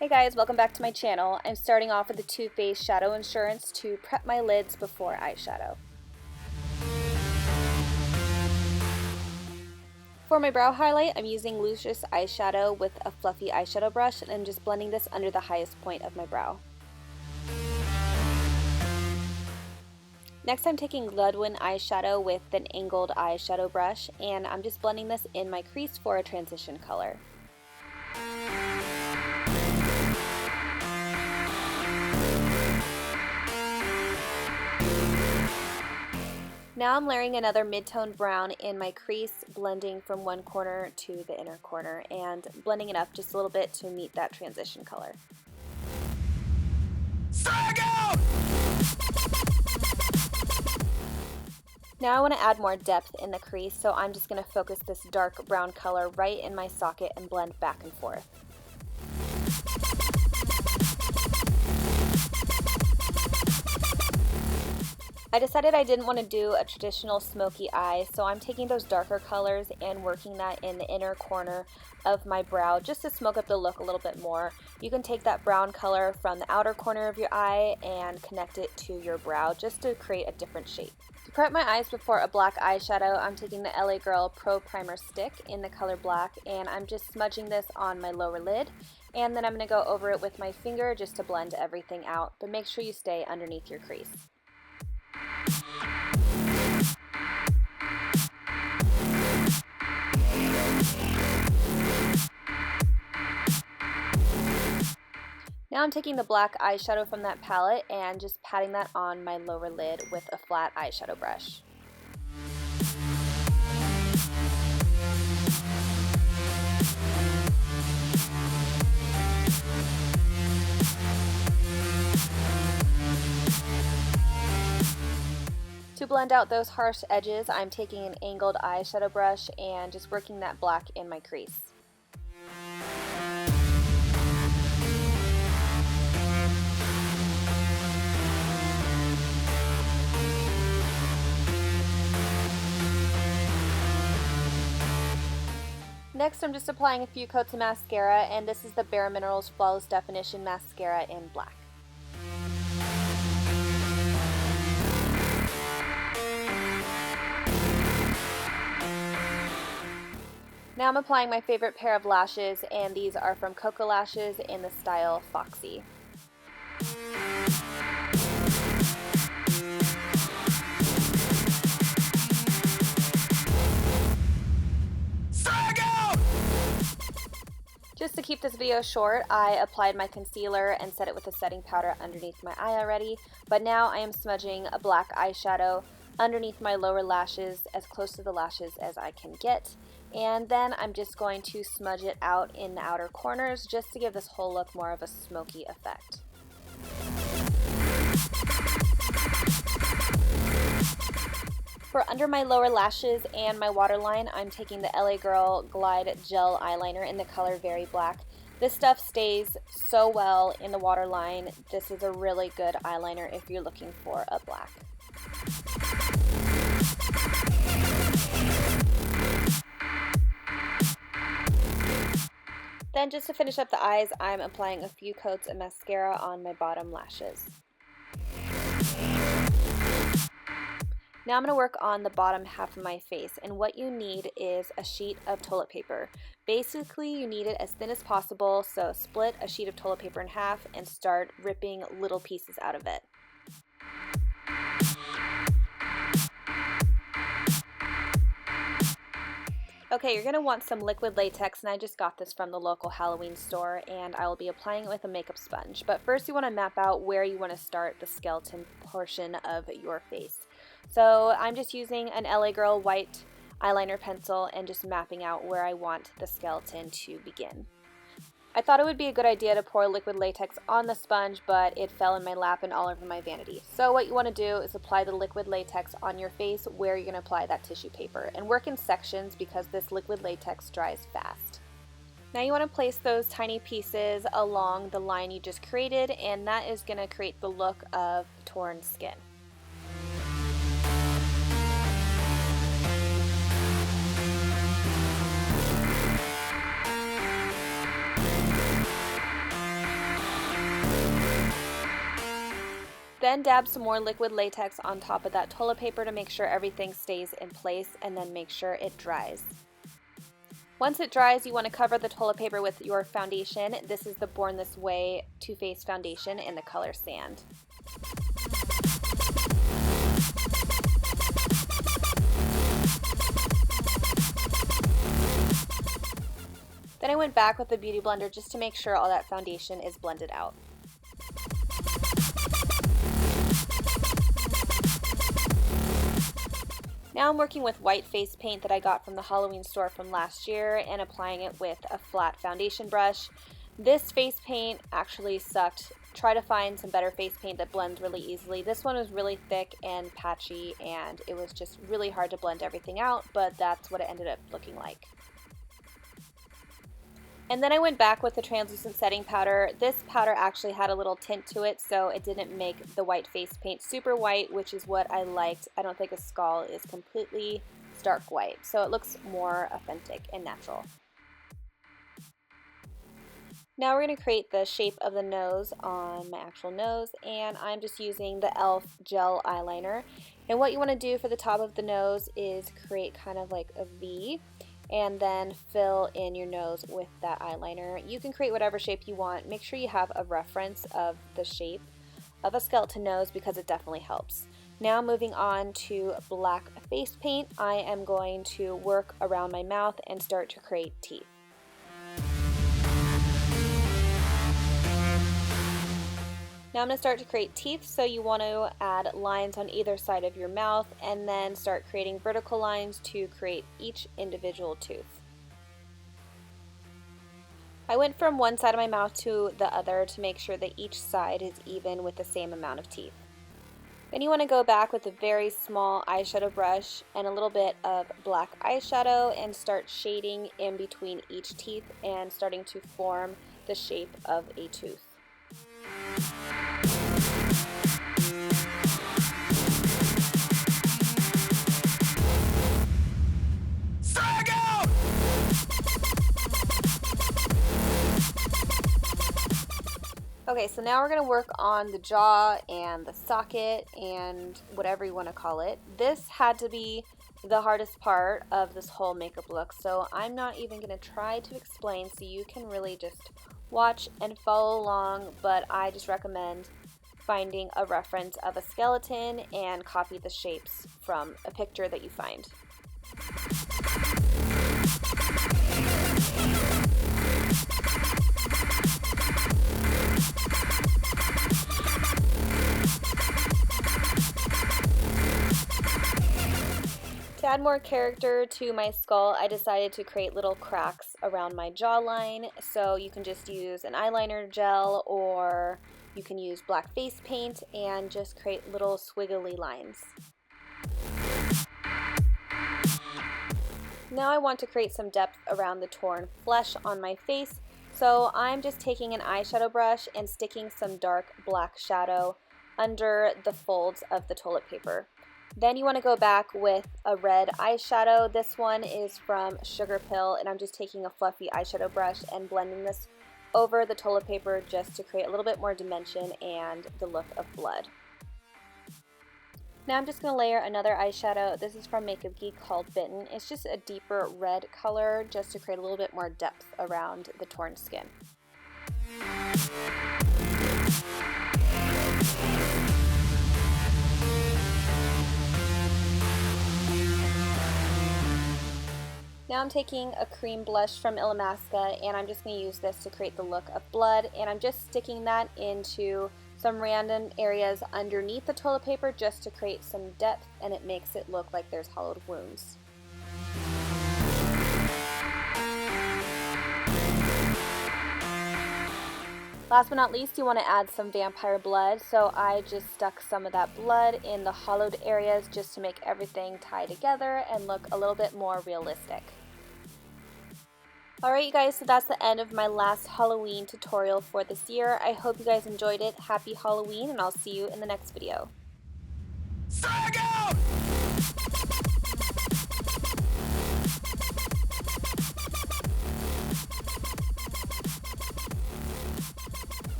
Hey guys, welcome back to my channel. I'm starting off with the Too Faced Shadow Insurance to prep my lids before eyeshadow. For my brow highlight, I'm using Lucious eyeshadow with a fluffy eyeshadow brush and I'm just blending this under the highest point of my brow. Next I'm taking Glam eyeshadow with an angled eyeshadow brush and I'm just blending this in my crease for a transition color. Now I'm layering another mid-tone brown in my crease, blending from one corner to the inner corner and blending it up just a little bit to meet that transition color. Now I want to add more depth in the crease, so I'm just going to focus this dark brown color right in my socket and blend back and forth. I decided I didn't want to do a traditional smoky eye, so I'm taking those darker colors and working that in the inner corner of my brow just to smoke up the look a little bit more. You can take that brown color from the outer corner of your eye and connect it to your brow just to create a different shape. To prep my eyes before a black eyeshadow, I'm taking the LA Girl Pro Primer Stick in the color black and I'm just smudging this on my lower lid, and then I'm going to go over it with my finger just to blend everything out, but make sure you stay underneath your crease. Now I'm taking the black eyeshadow from that palette and just patting that on my lower lid with a flat eyeshadow brush. To blend out those harsh edges, I'm taking an angled eyeshadow brush and just working that black in my crease. Next, I'm just applying a few coats of mascara, and this is the BareMinerals Flawless Definition Mascara in black. Now I'm applying my favorite pair of lashes, and these are from Cocoa Lashes in the style Foxy. Just to keep this video short, I applied my concealer and set it with a setting powder underneath my eye already, but now I am smudging a black eyeshadow underneath my lower lashes as close to the lashes as I can get, and then I'm just going to smudge it out in the outer corners just to give this whole look more of a smoky effect. For under my lower lashes and my waterline, I'm taking the LA Girl Glide Gel Eyeliner in the color Very Black. This stuff stays so well in the waterline. This is a really good eyeliner if you're looking for a black. Then just to finish up the eyes, I'm applying a few coats of mascara on my bottom lashes. Now I'm going to work on the bottom half of my face, and what you need is a sheet of toilet paper. Basically, you need it as thin as possible, so split a sheet of toilet paper in half and start ripping little pieces out of it. Okay, you're going to want some liquid latex, and I just got this from the local Halloween store, and I will be applying it with a makeup sponge. But first you want to map out where you want to start the skeleton portion of your face. So I'm just using an LA Girl white eyeliner pencil and just mapping out where I want the skeleton to begin. I thought it would be a good idea to pour liquid latex on the sponge, but it fell in my lap and all over my vanity. So what you want to do is apply the liquid latex on your face where you're going to apply that tissue paper, and work in sections because this liquid latex dries fast. Now you want to place those tiny pieces along the line you just created, and that is going to create the look of torn skin. Then dab some more liquid latex on top of that toilet paper to make sure everything stays in place, and then make sure it dries. Once it dries, you want to cover the toilet paper with your foundation. This is the Born This Way Too Faced foundation in the color Sand. Then I went back with the Beauty Blender just to make sure all that foundation is blended out. Now I'm working with white face paint that I got from the Halloween store from last year and applying it with a flat foundation brush. This face paint actually sucked. Try to find some better face paint that blends really easily. This one was really thick and patchy, and it was just really hard to blend everything out, but that's what it ended up looking like. And then I went back with the translucent setting powder. This powder actually had a little tint to it, so it didn't make the white face paint super white, which is what I liked. I don't think a skull is completely stark white, so it looks more authentic and natural. Now we're going to create the shape of the nose on my actual nose, and I'm just using the e.l.f. Gel Eyeliner. And what you want to do for the top of the nose is create kind of like a V, and then fill in your nose with that eyeliner. You can create whatever shape you want. Make sure you have a reference of the shape of a skeleton nose because it definitely helps. Now moving on to black face paint, I am going to work around my mouth and start to create teeth. Now I'm going to start to create teeth, so you want to add lines on either side of your mouth and then start creating vertical lines to create each individual tooth. I went from one side of my mouth to the other to make sure that each side is even with the same amount of teeth. Then you want to go back with a very small eyeshadow brush and a little bit of black eyeshadow and start shading in between each teeth and starting to form the shape of a tooth. Okay, so now we're going to work on the jaw and the socket and whatever you want to call it. This had to be the hardest part of this whole makeup look, so I'm not even going to try to explain, so you can really just watch and follow along, but I just recommend finding a reference of a skeleton and copy the shapes from a picture that you find. To add more character to my skull, I decided to create little cracks around my jawline, so you can just use an eyeliner gel or you can use black face paint and just create little squiggly lines. Now I want to create some depth around the torn flesh on my face, so I'm just taking an eyeshadow brush and sticking some dark black shadow under the folds of the toilet paper. Then you want to go back with a red eyeshadow. This one is from Sugar Pill, and I'm just taking a fluffy eyeshadow brush and blending this over the toilet paper just to create a little bit more dimension and the look of blood. Now I'm just going to layer another eyeshadow. This is from MakeupGeek called Bitten. It's just a deeper red color just to create a little bit more depth around the torn skin. Now I'm taking a cream blush from Illamasqua, and I'm just going to use this to create the look of blood, and I'm just sticking that into some random areas underneath the toilet paper just to create some depth, and it makes it look like there's hollowed wounds. Last but not least, you want to add some vampire blood, so I just stuck some of that blood in the hollowed areas just to make everything tie together and look a little bit more realistic. Alright you guys, so that's the end of my last Halloween tutorial for this year. I hope you guys enjoyed it. Happy Halloween, and I'll see you in the next video. Strike out!